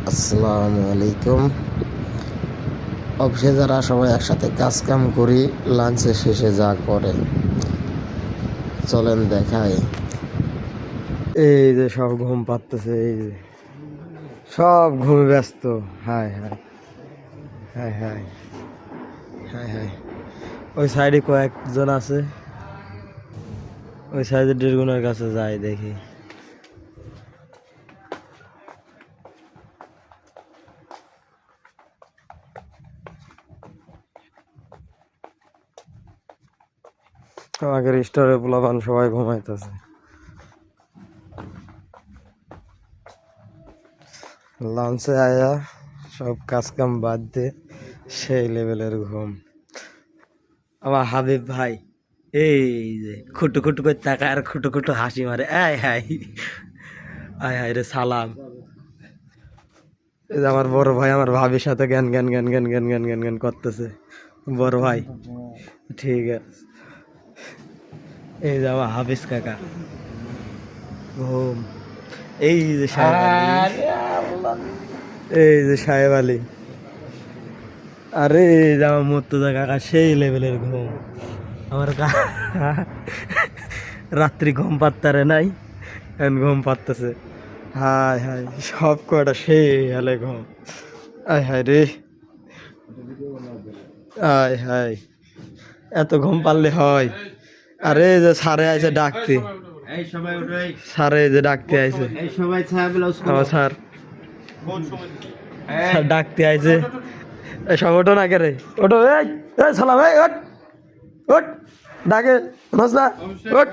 আসসালামু আলাইকুম। অফিসে যারা সবাই একসাথে কাজ কাম করি, লাঞ্চের শেষে যা করে চলেন দেখাই। এই যে সব ঘুম পাচ্ছে, এই যে সব ঘুমে ব্যস্ত। হায় হায় হায় হায় হায় হায়। ওই সাইডে কয়েকজন আছে, ওই সাইডে ডেরগুনের কাছে যাই দেখি। আমাকে স্টোরে পোলাপান সবাই ঘুমাইতেছে। লাঞ্চে আয়া সব কাজ কাম বাদ দিয়ে সেই লেভেলের ঘুম। আমার হাবিব ভাই এই যে খুটু খুটু করে তাকায় আর খুটু খুটু হাসি মারে। আয় হাই আয় হাই রে সালাম। এই যে আমার বড় ভাই আমার ভাবির সাথে জ্ঞান জ্ঞান জ্ঞান জ্ঞান জ্ঞান জ্ঞান জ্ঞান জ্ঞান করতেছে। বড় ভাই ঠিক আছে। এই যে আমার হাফিজ কাকা ঘুম। এই যে সাহেব আলী, এই যে সাহেব আলী। আরে এই যে আমার মুর্তজা কাকা সেই লেভেলের ঘুম। আমার রাত্রি ঘুম পাত্তারে নাই, এখন ঘুম পাত্তাছে। হায় হায় সব কয়টা সেই হালে ঘুম। আয় হায় রে, আয় হায় এত ঘুম পারলে হয়? আরে যে সারে আইছে ডাকতে, সারে যে ডাকতে আইছে, আমার স্যার স্যার ডাকতে আইছে। সব ওঠো না কে রে, ওঠো। এই সালাম, এই ওঠ ওঠ, ডাকে নস না, ওঠ।